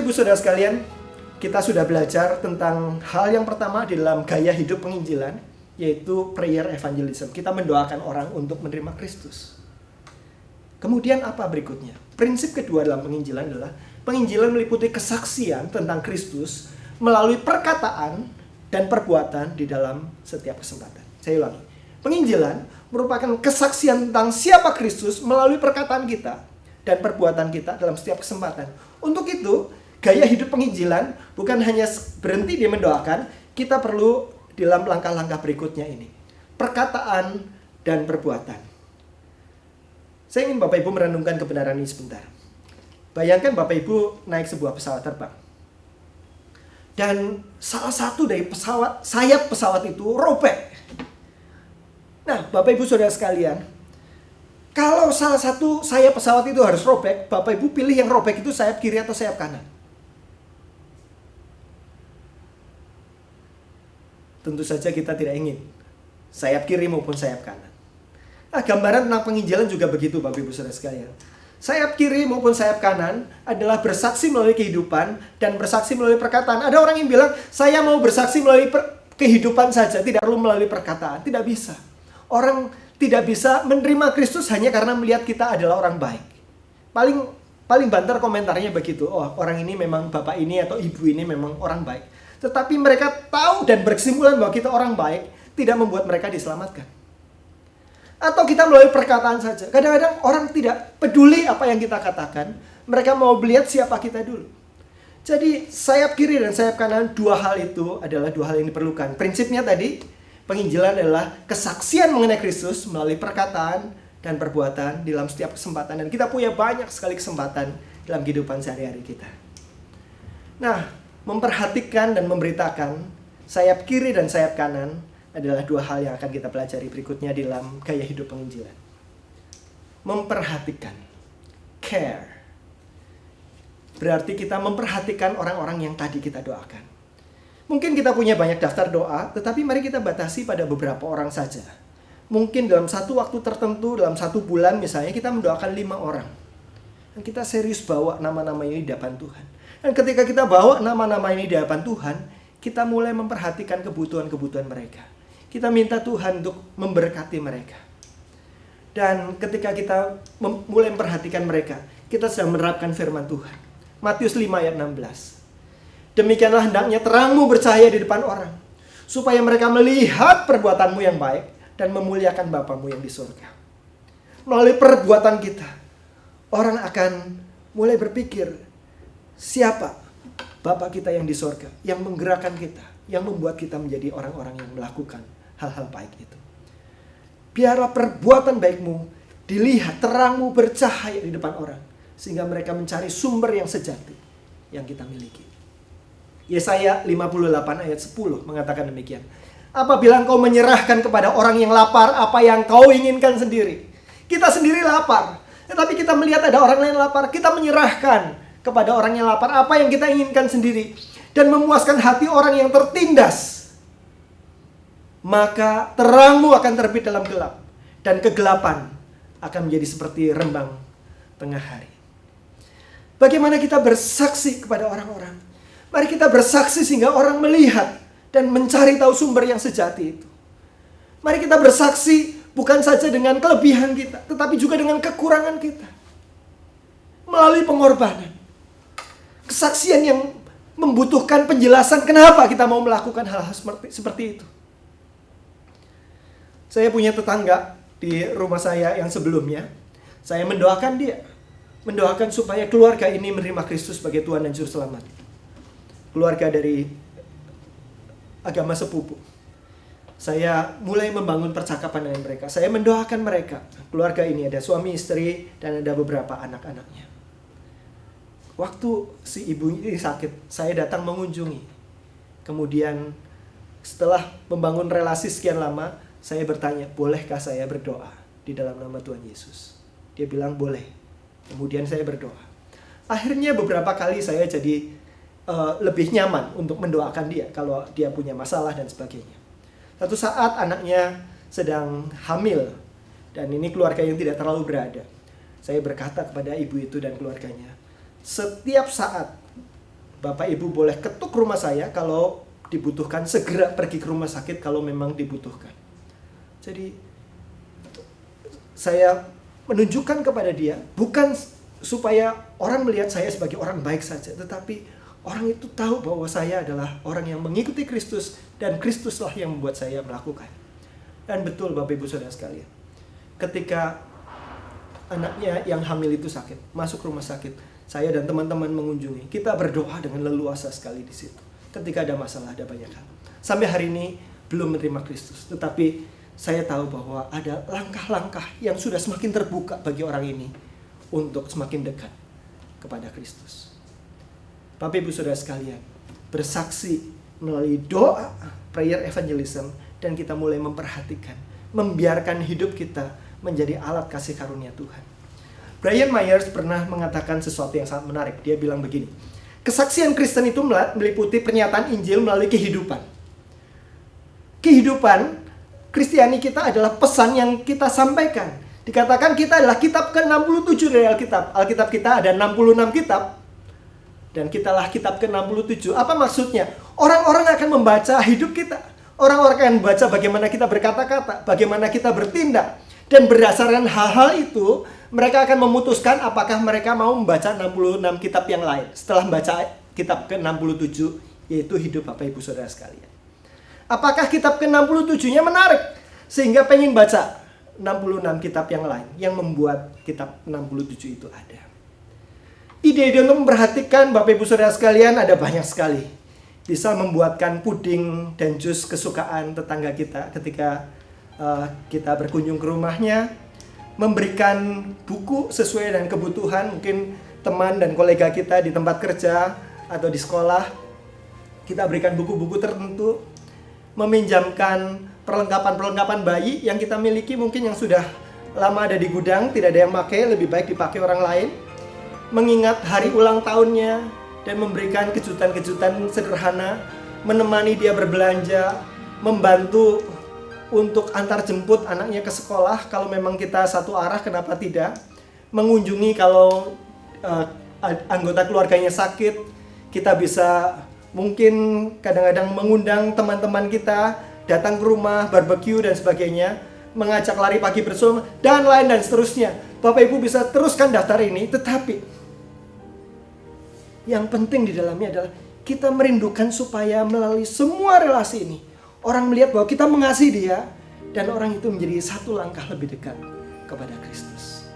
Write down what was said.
Ibu Saudara sekalian, kita sudah belajar tentang hal yang pertama di dalam gaya hidup penginjilan, yaitu prayer evangelism. Kita mendoakan orang untuk menerima Kristus. Kemudian apa berikutnya? Prinsip kedua dalam penginjilan adalah penginjilan meliputi kesaksian tentang Kristus melalui perkataan dan perbuatan di dalam setiap kesempatan. Saya ulangi. Penginjilan merupakan kesaksian tentang siapa Kristus melalui perkataan kita dan perbuatan kita dalam setiap kesempatan. Untuk itu, gaya hidup penginjilan bukan hanya berhenti di mendoakan, kita perlu dalam langkah-langkah berikutnya ini. Perkataan dan perbuatan. Saya ingin Bapak Ibu merenungkan kebenaran ini sebentar. Bayangkan Bapak Ibu naik sebuah pesawat terbang. Dan salah satu dari sayap pesawat itu robek. Nah, Bapak Ibu Saudara sekalian, kalau salah satu sayap pesawat itu harus robek, Bapak Ibu pilih yang robek itu sayap kiri atau sayap kanan? Tentu saja kita tidak ingin sayap kiri maupun sayap kanan. Nah, gambaran tentang penginjilan juga begitu Bapak Ibu Saudara sekalian. Sayap kiri maupun sayap kanan adalah bersaksi melalui kehidupan dan bersaksi melalui perkataan. Ada orang yang bilang, saya mau bersaksi melalui kehidupan saja, tidak perlu melalui perkataan. Tidak bisa. Orang tidak bisa menerima Kristus hanya karena melihat kita adalah orang baik. Paling banter komentarnya begitu. Oh, orang ini memang bapak ini atau ibu ini memang orang baik. Tetapi mereka tahu dan berkesimpulan bahwa kita orang baik tidak membuat mereka diselamatkan. Atau kita melalui perkataan saja. Kadang-kadang orang tidak peduli apa yang kita katakan. Mereka mau melihat siapa kita dulu. Jadi sayap kiri dan sayap kanan, dua hal itu adalah dua hal yang diperlukan. Prinsipnya tadi, penginjilan adalah kesaksian mengenai Kristus melalui perkataan dan perbuatan dalam setiap kesempatan. Dan kita punya banyak sekali kesempatan dalam kehidupan sehari-hari kita. Nah, memperhatikan dan memberitakan sayap kiri dan sayap kanan adalah dua hal yang akan kita pelajari berikutnya di dalam gaya hidup penginjilan. Memperhatikan, care. Berarti kita memperhatikan orang-orang yang tadi kita doakan. Mungkin kita punya banyak daftar doa, tetapi mari kita batasi pada beberapa orang saja. Mungkin dalam satu waktu tertentu, dalam satu bulan misalnya, kita mendoakan 5 orang. Dan kita serius bawa nama-nama ini di hadapan Tuhan. Dan ketika kita bawa nama-nama ini di hadapan Tuhan, kita mulai memperhatikan kebutuhan-kebutuhan mereka. Kita minta Tuhan untuk memberkati mereka. Dan ketika kita mulai memperhatikan mereka, kita sedang menerapkan firman Tuhan. Matius 5 ayat 16. Demikianlah hendaknya terangmu bercahaya di depan orang, supaya mereka melihat perbuatanmu yang baik dan memuliakan Bapamu yang di surga. Melalui perbuatan kita, orang akan mulai berpikir, siapa Bapa kita yang di surga, yang menggerakkan kita, yang membuat kita menjadi orang-orang yang melakukan hal-hal baik itu. Biarlah perbuatan baikmu dilihat, terangmu bercahaya di depan orang, sehingga mereka mencari sumber yang sejati yang kita miliki. Yesaya 58 ayat 10 mengatakan demikian. Apabila engkau menyerahkan kepada orang yang lapar apa yang kau inginkan sendiri. Kita sendiri lapar, tetapi kita melihat ada orang lain lapar, kita menyerahkan kepada orang yang lapar apa yang kita inginkan sendiri dan memuaskan hati orang yang tertindas. Maka terangmu akan terbit dalam gelap, dan kegelapan akan menjadi seperti rembang tengah hari. Bagaimana kita bersaksi kepada orang-orang? Mari kita bersaksi sehingga orang melihat dan mencari tahu sumber yang sejati itu. Mari kita bersaksi bukan saja dengan kelebihan kita, tetapi juga dengan kekurangan kita. Melalui pengorbanan. Kesaksian yang membutuhkan penjelasan kenapa kita mau melakukan hal-hal seperti itu. Saya punya tetangga di rumah saya yang sebelumnya. Saya mendoakan dia. Mendoakan supaya keluarga ini menerima Kristus sebagai Tuhan dan Juru Selamat. Keluarga dari agama sepupu. Saya mulai membangun percakapan dengan mereka. Saya mendoakan mereka. Keluarga ini ada suami istri dan ada beberapa anak-anaknya. Waktu si ibu ini sakit, saya datang mengunjungi. Kemudian setelah membangun relasi sekian lama, saya bertanya, bolehkah saya berdoa di dalam nama Tuhan Yesus? Dia bilang boleh. Kemudian saya berdoa. Akhirnya beberapa kali saya jadi lebih nyaman untuk mendoakan dia kalau dia punya masalah dan sebagainya. Satu saat anaknya sedang hamil dan ini keluarga yang tidak terlalu berada. Saya berkata kepada ibu itu dan keluarganya, setiap saat Bapak Ibu boleh ketuk rumah saya kalau dibutuhkan, segera pergi ke rumah sakit kalau memang dibutuhkan. Jadi saya menunjukkan kepada dia, bukan supaya orang melihat saya sebagai orang baik saja, tetapi orang itu tahu bahwa saya adalah orang yang mengikuti Kristus, dan Kristuslah yang membuat saya melakukan. Dan betul Bapak Ibu Saudara sekalian, ketika anaknya yang hamil itu sakit, masuk rumah sakit, saya dan teman-teman mengunjungi. Kita berdoa dengan leluasa sekali di situ. Ketika ada masalah, ada banyak hal. Sampai hari ini belum menerima Kristus, tetapi saya tahu bahwa ada langkah-langkah yang sudah semakin terbuka bagi orang ini untuk semakin dekat kepada Kristus. Bapak Ibu Saudara sekalian, bersaksi melalui doa, prayer evangelism, dan kita mulai memperhatikan, membiarkan hidup kita menjadi alat kasih karunia Tuhan. Brian Myers pernah mengatakan sesuatu yang sangat menarik. Dia bilang begini, kesaksian Kristen itu meliputi pernyataan Injil melalui kehidupan. Kehidupan Kristiani kita adalah pesan yang kita sampaikan. Dikatakan kita adalah kitab ke-67 dari Alkitab. Alkitab kita ada 66 kitab. Dan kitalah kitab ke-67. Apa maksudnya? Orang-orang akan membaca hidup kita. Orang-orang akan membaca bagaimana kita berkata-kata, bagaimana kita bertindak. Dan berdasarkan hal-hal itu, mereka akan memutuskan apakah mereka mau membaca 66 kitab yang lain setelah membaca kitab ke-67, yaitu hidup Bapak Ibu Saudara sekalian. Apakah kitab ke-67-nya menarik sehingga pengen baca 66 kitab yang lain yang membuat kitab 67 itu ada. Ide-ide untuk memperhatikan Bapak Ibu Saudara sekalian ada banyak sekali. Bisa membuatkan puding dan jus kesukaan tetangga kita ketika kita berkunjung ke rumahnya, memberikan buku sesuai dengan kebutuhan, mungkin teman dan kolega kita di tempat kerja atau di sekolah, kita berikan buku-buku tertentu, meminjamkan perlengkapan-perlengkapan bayi yang kita miliki, mungkin yang sudah lama ada di gudang, tidak ada yang pakai, lebih baik dipakai orang lain, mengingat hari ulang tahunnya, dan memberikan kejutan-kejutan sederhana, menemani dia berbelanja, membantu untuk antar jemput anaknya ke sekolah kalau memang kita satu arah, kenapa tidak, mengunjungi kalau anggota keluarganya sakit, kita bisa mungkin kadang-kadang mengundang teman-teman kita datang ke rumah, barbeque dan sebagainya, mengajak lari pagi bersama dan lain dan seterusnya. Bapak Ibu bisa teruskan daftar ini, tetapi yang penting di dalamnya adalah kita merindukan supaya melalui semua relasi ini orang melihat bahwa kita mengasihi dia, dan orang itu menjadi satu langkah lebih dekat kepada Kristus.